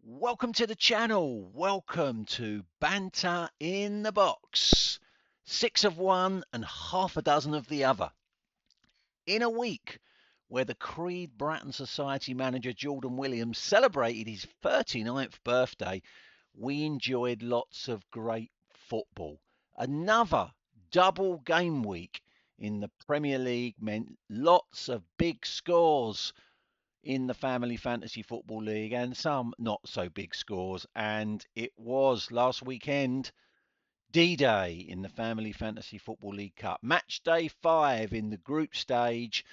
Welcome to the channel. Welcome to Banter in the Box. 6 of one and half a dozen of the other. In a week where the Creed Bratton Society manager Jordan Williams celebrated his 39th birthday, we enjoyed lots of great football. Another double game week in the Premier League meant lots of big scores in the Family Fantasy Football League and some not so big scores. And it was last weekend D-Day in the Family Fantasy Football League Cup. Match day 5 in the group stage,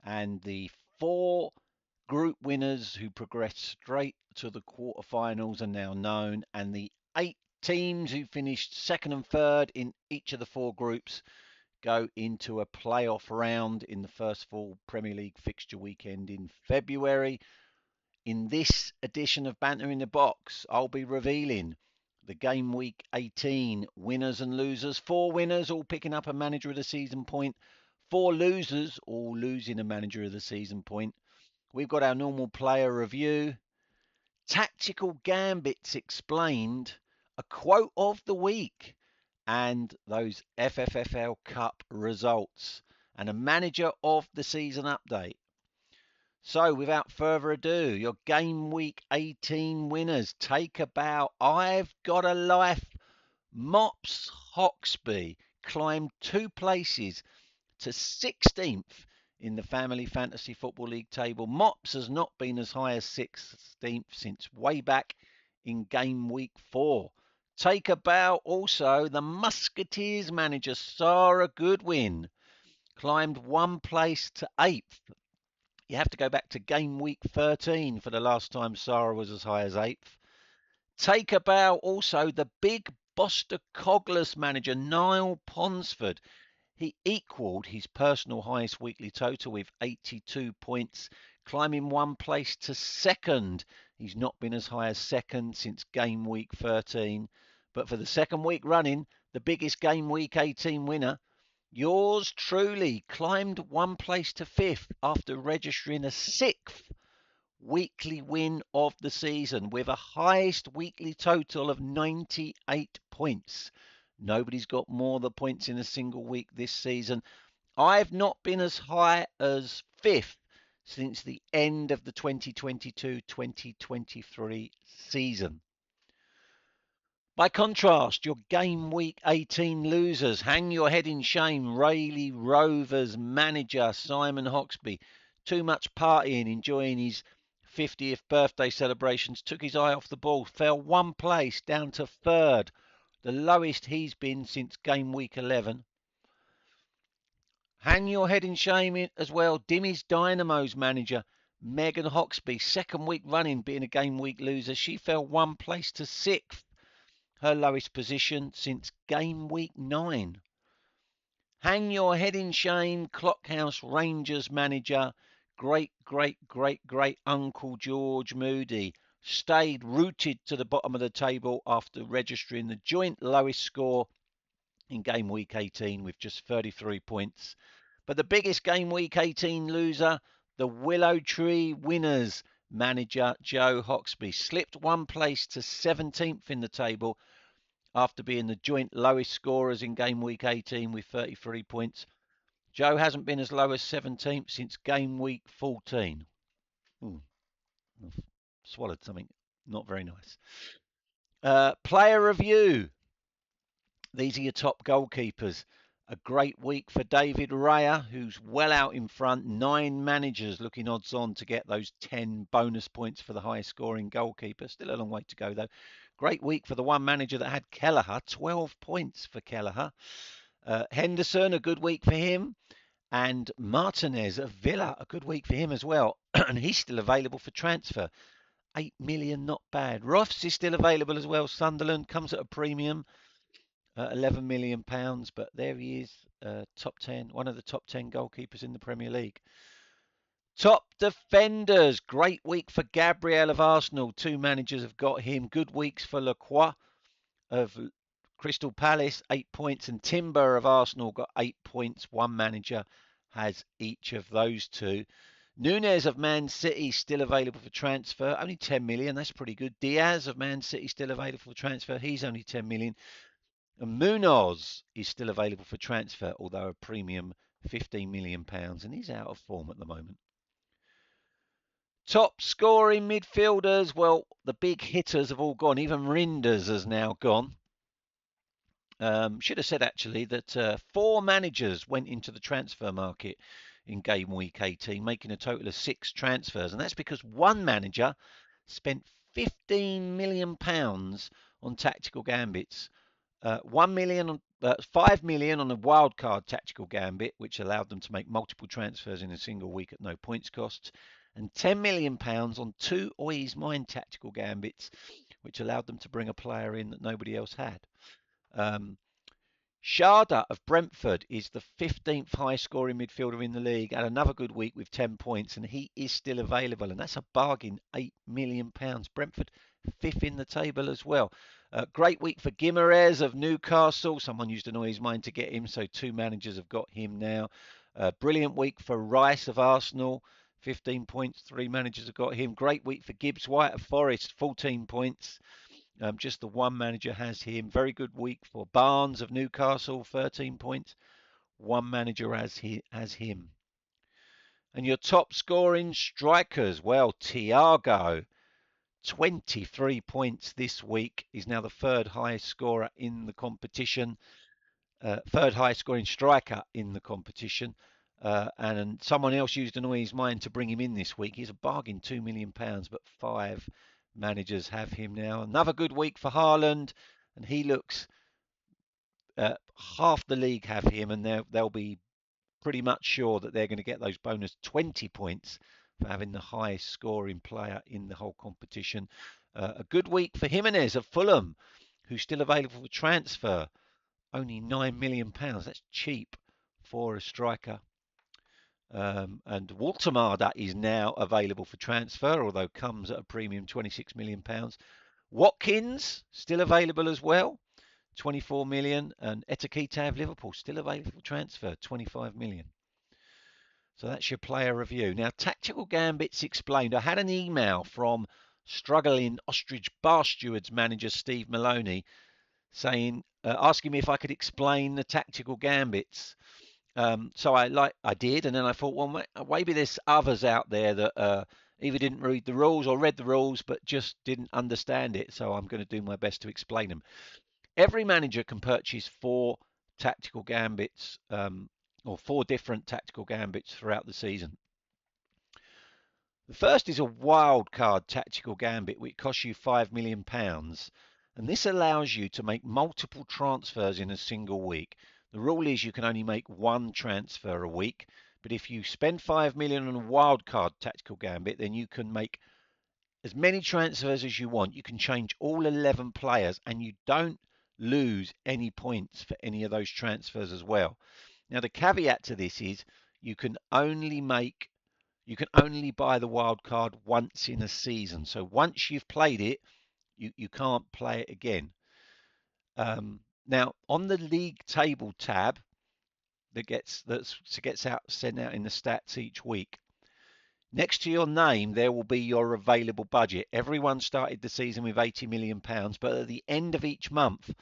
and the 4 group winners who progressed straight to the quarterfinals are now known, and the 8 teams who finished second and third in each of the 4 groups go into a playoff round in the first full Premier League fixture weekend in February. In this edition of Banter in the Box, I'll be revealing the game week 18 winners and losers. 4 winners all picking up a manager of the season point. 4 losers all losing a manager of the season point. We've got our normal player review, tactical gambits explained, a quote of the week, and those FFFL Cup results, and a manager of the season update. So, without further ado, your game week 18 winners take a bow. I've got a life. Mops Hawksby climbed 2 places to 16th in the Family Fantasy Football League table. Mops has not been as high as 16th since way back in game week 4. Take a bow also, the Musketeers manager Sarah Goodwin climbed 1 place to 8th. You have to go back to game week 13 for the last time Sarah was as high as 8th. Take a bow also, the big Boster Coglis manager Niall Ponsford. He equalled his personal highest weekly total with 82 points, climbing 1 place to 2nd. He's not been as high as 2nd since game week 13. But for the 2nd week running, the biggest game week 18 winner, yours truly, climbed 1 place to 5th after registering a 6th weekly win of the season with a highest weekly total of 98 points. Nobody's got more the points in a single week this season. I've not been as high as 5th since the end of the 2022-2023 season. By contrast, your game week 18 losers, hang your head in shame. Rayleigh Rovers manager Simon Hawksby, too much partying, enjoying his 50th birthday celebrations, took his eye off the ball, fell 1 place down to 3rd, the lowest he's been since game week 11. Hang your head in shame as well. Dimmy's Dynamo's manager Megan Hawksby, 2nd week running being a game week loser. She fell 1 place to 6th, her lowest position since game week 9. Hang your head in shame, Clockhouse Rangers manager, great Uncle George Moody, stayed rooted to the bottom of the table after registering the joint lowest score in game week 18 with just 33 points. But the biggest game week 18 loser, the Willow Tree Winners manager Joe Hawksby, slipped 1 place to 17th in the table after being the joint lowest scorers in game week 18 with 33 points. Joe hasn't been as low as 17th since game week 14. Ooh, I've swallowed something not very nice. Player review. These are your top goalkeepers. A great week for David Raya, who's well out in front. 9 managers looking odds on to get those 10 bonus points for the highest scoring goalkeeper. Still a long way to go, though. Great week for the one manager that had Kelleher. 12 points for Kelleher. Henderson, a good week for him. And Martinez of Villa, a good week for him as well. And he's still available for transfer. 8 million, not bad. Roths is still available as well. Sunderland comes at a premium. 11 million pounds, but there he is, top 10, one of the top 10 goalkeepers in the Premier League. Top defenders, great week for Gabriel of Arsenal. 2 managers have got him. Good weeks for Lacroix of Crystal Palace, 8 points, and Timber of Arsenal got 8 points. One manager has each of those 2. Nunez of Man City still available for transfer, only 10 million. That's pretty good. Diaz of Man City still available for transfer. He's only 10 million. And Munoz is still available for transfer, although a premium £15 million, and he's out of form at the moment. Top scoring midfielders, well, the big hitters have all gone. Even Rinders has now gone. Should have said actually that 4 managers went into the transfer market in game week 18, making a total of 6 transfers, and that's because one manager spent £15 million on tactical gambits. 1 million, 5 million on a wildcard tactical gambit, which allowed them to make multiple transfers in a single week at no points costs, and £10 million on 2 Oi's Mind tactical gambits, which allowed them to bring a player in that nobody else had. Sharda of Brentford is the 15th highest scoring midfielder in the league, had another good week with 10 points, and he is still available, and that's a bargain, £8 million. Brentford 5th in the table as well. Great week for Guimaraes of Newcastle. Someone used to annoy his mind to get him, so 2 managers have got him now. Brilliant week for Rice of Arsenal, 15 points, 3 managers have got him. Great week for Gibbs White of Forest, 14 points. Just the one manager has him. Very good week for Barnes of Newcastle, 13 points. One manager has him. And your top scoring strikers, well, Thiago, 23 points this week. He's now the 3rd highest scorer in the competition. 3rd highest scoring striker in the competition. And someone else used to annoy his mind to bring him in this week. He's a bargain, £2 million, but 5 managers have him now. Another good week for Haaland, and he looks half the league have him, and they'll be pretty much sure that they're going to get those bonus 20 points for having the highest scoring player in the whole competition. A good week for Jimenez of Fulham, who's still available for transfer. Only £9 million. That's cheap for a striker. And Waltemada is now available for transfer, although comes at a premium £26 million. Watkins still available as well, 24 million, and Etikita of Liverpool still available for transfer, 25 million. So that's your player review. Now, Tactical Gambits Explained. I had an email from struggling Ostrich Bar Stewards manager Steve Maloney saying, asking me if I could explain the Tactical Gambits. So I did, and then I thought, well, maybe there's others out there that either didn't read the rules or read the rules but just didn't understand it. So I'm going to do my best to explain them. Every manager can purchase 4 tactical gambits, or 4 different tactical gambits throughout the season. The first is a wild card tactical gambit, which costs you £5 million. And this allows you to make multiple transfers in a single week. The rule is you can only make 1 transfer a week, but if you spend £5 million on a wildcard tactical gambit, then you can make as many transfers as you want. You can change all 11 players, and you don't lose any points for any of those transfers as well. Now, the caveat to this is you can only buy the wildcard once in a season. So once you've played it, you can't play it again. Now, on the league table tab that gets sent out in the stats each week, next to your name there will be your available budget. Everyone started the season with £80 million, but at the end of each month,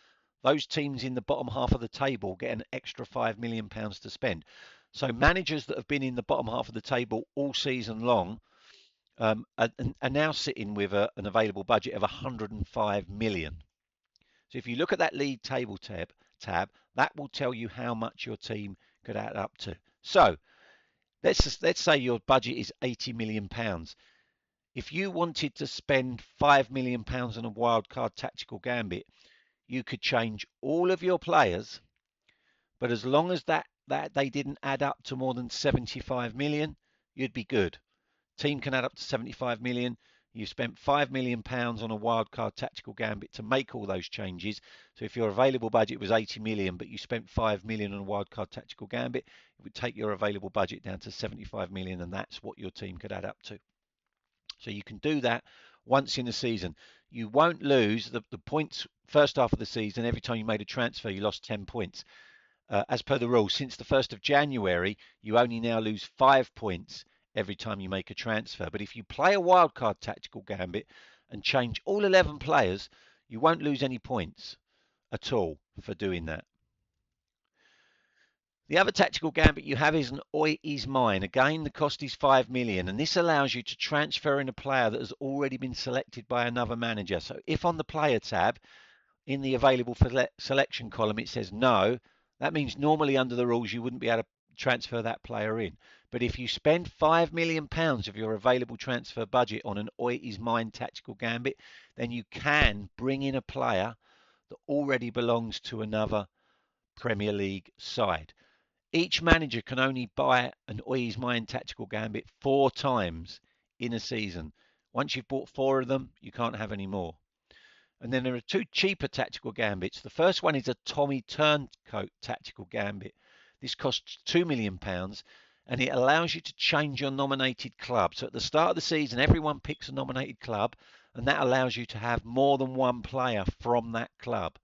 those teams in the bottom half of the table get an extra £5 million to spend. So managers that have been in the bottom half of the table all season long are now sitting with an available budget of £105 million. So if you look at that league table tab, that will tell you how much your team could add up to. So let's say your budget is £80 million. If you wanted to spend £5 million on a wildcard tactical gambit, you could change all of your players, but as long as that they didn't add up to more than 75 million, you'd be good. Team can add up to 75 million. You spent £5 million on a wildcard tactical gambit to make all those changes. So if your available budget was 80 million, but you spent 5 million on a wildcard tactical gambit, it would take your available budget down to 75 million, and that's what your team could add up to. So you can do that once in the season. You won't lose the points first half of the season. Every time you made a transfer, you lost 10 points. As per the rules, since the 1st of January, you only now lose 5 points every time you make a transfer. But if you play a wildcard tactical gambit and change all 11 players, you won't lose any points at all for doing that. The other tactical gambit you have is an Oi is mine. Again, the cost is 5 million, and this allows you to transfer in a player that has already been selected by another manager. So if on the player tab in the available selection column it says no, that means normally under the rules you wouldn't be able to transfer that player in. But if you spend £5 million of your available transfer budget on an Oi is mine tactical gambit, then you can bring in a player that already belongs to another Premier League side. Each manager can only buy an Oi is mine tactical gambit 4 times in a season. Once you've bought 4 of them, you can't have any more. And then there are 2 cheaper tactical gambits. The first one is a Tommy Turncoat tactical gambit. This costs £2 million and it allows you to change your nominated club. So at the start of the season, everyone picks a nominated club, and that allows you to have more than one player from that club.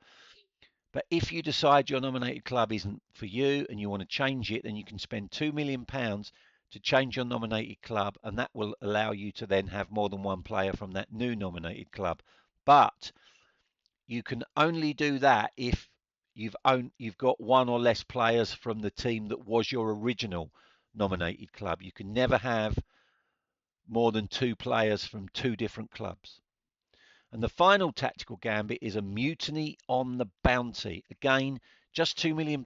But if you decide your nominated club isn't for you and you want to change it, then you can spend £2 million to change your nominated club, and that will allow you to then have more than one player from that new nominated club. But you can only do that if you've got one or less players from the team that was your original nominated club. You can never have more than 2 players from 2 different clubs. And the final tactical gambit is a mutiny on the bounty. Again, just £2 million.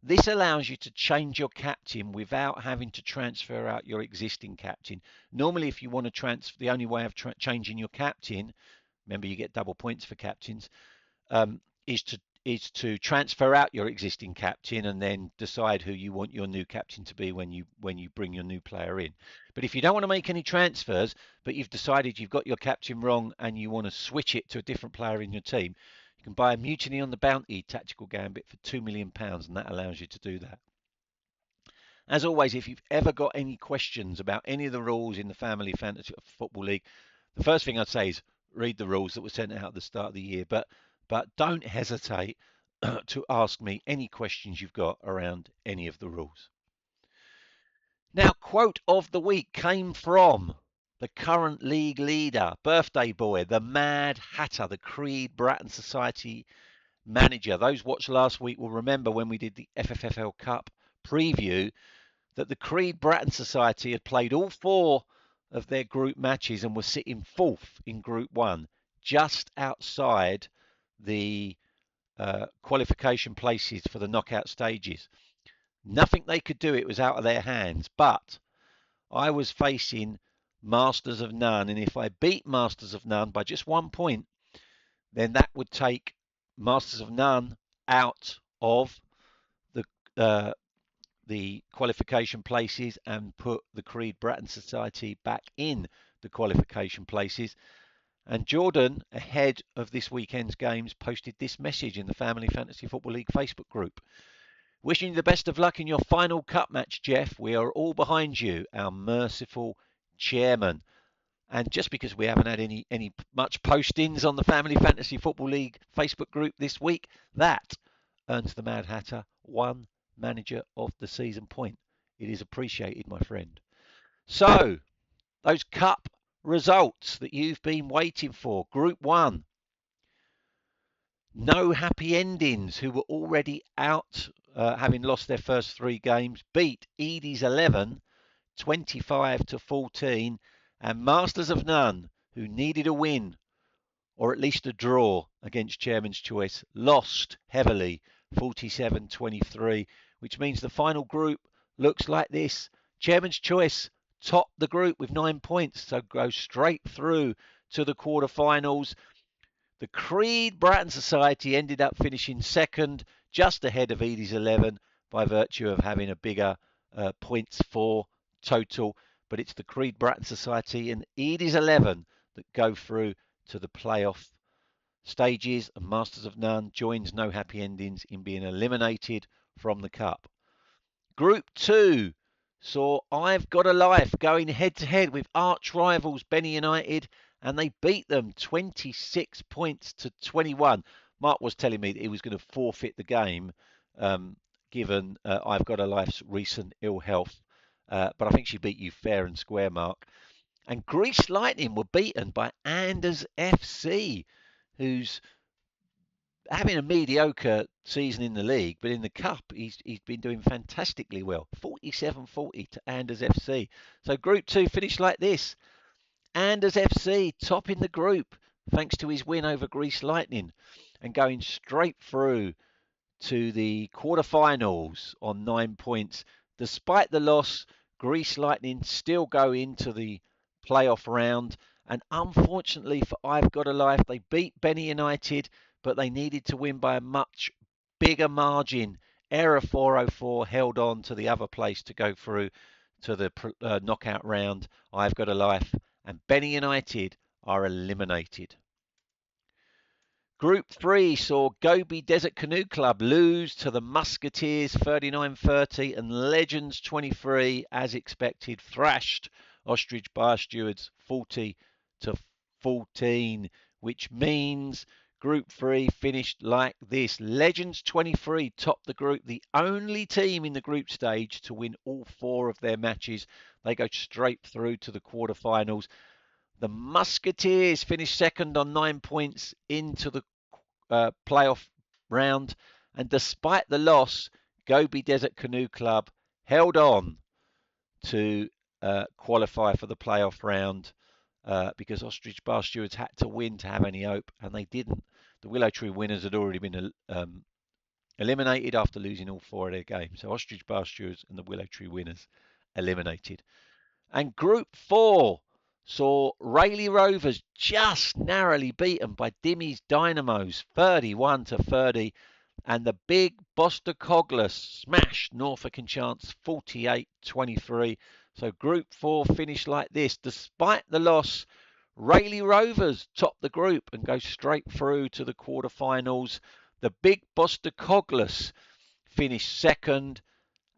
This allows you to change your captain without having to transfer out your existing captain. Normally, if you want to transfer, the only way of changing your captain, remember you get double points for captains, is to transfer out your existing captain and then decide who you want your new captain to be when you bring your new player in. But if you don't want to make any transfers, but you've decided you've got your captain wrong and you want to switch it to a different player in your team, you can buy a Mutiny on the Bounty tactical gambit for £2 million, and that allows you to do that. As always, if you've ever got any questions about any of the rules in the Family Fantasy Football League, the first thing I'd say is read the rules that were sent out at the start of the year. But don't hesitate to ask me any questions you've got around any of the rules. Now, quote of the week came from the current league leader, birthday boy, the Mad Hatter, the Creed Bratton Society manager. Those watched last week will remember when we did the FFFL Cup preview that the Creed Bratton Society had played all 4 of their group matches and were sitting 4th in Group 1, just outside the qualification places for the knockout stages. Nothing they could do, it was out of their hands. But I was facing Masters of None, and if I beat Masters of None by just 1 point, then that would take Masters of None out of the qualification places and put the Creed Bratton Society back in the qualification places. And Jordan, ahead of this weekend's games, posted this message in the Family Fantasy Football League Facebook group. Wishing you the best of luck in your final cup match, Jeff. We are all behind you, our merciful chairman. And just because we haven't had any much postings on the Family Fantasy Football League Facebook group this week, that earns the Mad Hatter 1 Manager of the Season point. It is appreciated, my friend. So, those cup results that you've been waiting for. Group 1. No happy endings, who were already out, having lost their first 3 games, beat Edie's 11, 25-14, and Masters of None, who needed a win, or at least a draw against Chairman's Choice, lost heavily, 47-23, which means the final group looks like this. Chairman's Choice top the group with 9 points, so go straight through to the quarterfinals. The Creed Bratton Society ended up finishing second, just ahead of Edie's 11 by virtue of having a bigger points for total. But it's the Creed Bratton Society and Edie's 11 that go through to the playoff stages, and Masters of None joins No Happy Endings in being eliminated from the Cup. Group 2 saw I've Got a Life going head-to-head with arch rivals Benny United, and they beat them 26 points to 21. Mark was telling me that he was going to forfeit the game, given I've Got a Life's recent ill health. but I think she beat you fair and square, Mark. And Greece Lightning were beaten by Anders FC, who's having a mediocre season in the league, but in the cup he's been doing fantastically well. 47-40 to Anders FC. So Group 2 finished like this. Anders FC topping the group thanks to his win over Greece Lightning and going straight through to the quarterfinals on 9 points. Despite the loss, Greece Lightning still go into the playoff round. And unfortunately for I've Got a Life, they beat Benny United, but they needed to win by a much bigger margin. Error 404 held on to the other place to go through to the knockout round. I've Got a Life, and Benny United are eliminated. Group 3 saw Gobi Desert Canoe Club lose to the Musketeers 39-30, and Legends 23, as expected, thrashed Ostrich Bar Stewards 40-14, which means Group 3 finished like this. Legends 23 topped the group, the only team in the group stage to win all 4 of their matches. They go straight through to the quarterfinals. The Musketeers finished second on 9 points into the playoff round, and despite the loss, Gobi Desert Canoe Club held on to qualify for the playoff round because Ostrich Bar Stewards had to win to have any hope, and they didn't. The Willow Tree winners had already been eliminated after losing all 4 of their games. So Ostrich Bar Stewards and the Willow Tree winners eliminated. And Group 4 saw Rayleigh Rovers just narrowly beaten by Dimmy's Dynamos 31-30, and the big Boster Cogler smashed Norfolk Enchants 48-23. So Group 4 finished like this. Despite the loss, Rayleigh Rovers top the group and go straight through to the quarterfinals. The big Boster Coglers finished second,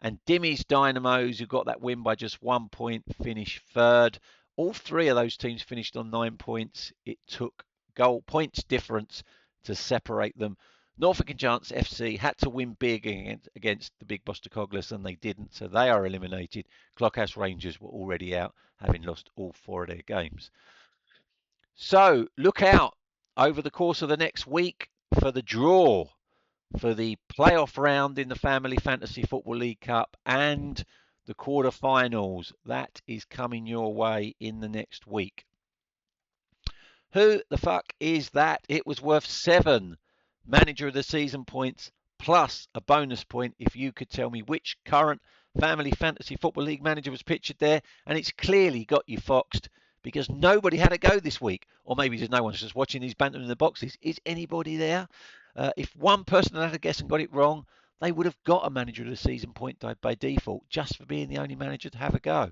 and Dimmy's Dynamos, who got that win by just 1 point, finished third. All 3 of those teams finished on 9 points. It took goal points difference to separate them. Norfolk Enchants FC had to win big against the big Boster Coglers, and they didn't, so they are eliminated. Clockhouse Rangers were already out, having lost all 4 of their games. So look out over the course of the next week for the draw for the playoff round in the Family Fantasy Football League Cup and the quarterfinals. That is coming your way in the next week. Who the fuck is that? It was worth 7 Manager of the Season points plus a bonus point if you could tell me which current Family Fantasy Football League manager was pictured there, and it's clearly got you foxed because nobody had a go this week. Or maybe there's no one just watching these Banter in the Boxes. Is anybody there? If one person had a guess and got it wrong, they would have got a Manager of the Season point by default just for being the only manager to have a go.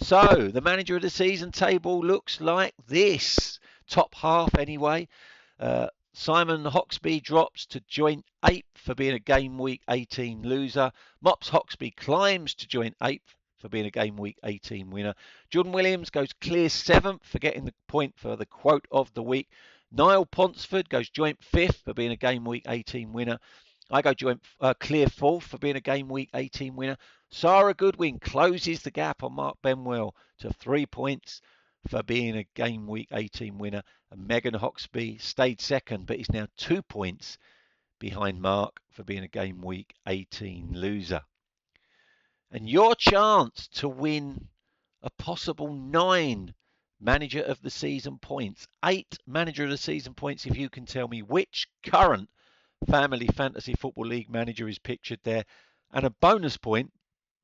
So the Manager of the Season table looks like this. Top half anyway. Simon Hoxby drops to joint 8th for being a Game Week 18 loser. Mops Hoxby climbs to joint 8th for being a Game Week 18 winner. Jordan Williams goes clear 7th for getting the point for the quote of the week. Niall Ponsford goes joint 5th for being a Game Week 18 winner. I go joint clear 4th for being a Game Week 18 winner. Sarah Goodwin closes the gap on Mark Benwell to 3 points for being a Game Week 18 winner. And Megan Hoxby stayed second, but is now 2 points behind Mark for being a Game Week 18 loser. And your chance to win a possible 9 Manager of the Season points, 8 Manager of the Season points if you can tell me which current Family Fantasy Football League manager is pictured there, and a bonus point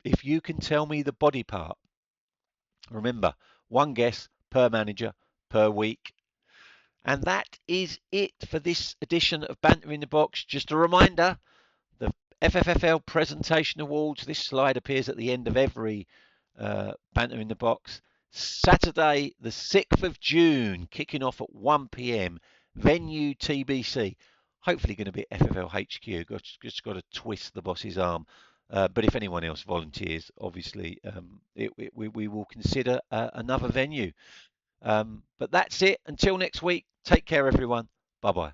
if you can tell me the body part. Remember, 1 guess per manager per week. And that is it for this edition of Banter in the Box. Just a reminder, the FFFL Presentation Awards, this slide appears at the end of every Banter in the Box. Saturday, the 6th of June, kicking off at 1 p.m. Venue TBC. Hopefully going to be FFL HQ. Just got to twist the boss's arm. But if anyone else volunteers, obviously, we will consider another venue. But that's it. Until next week, take care, everyone. Bye-bye.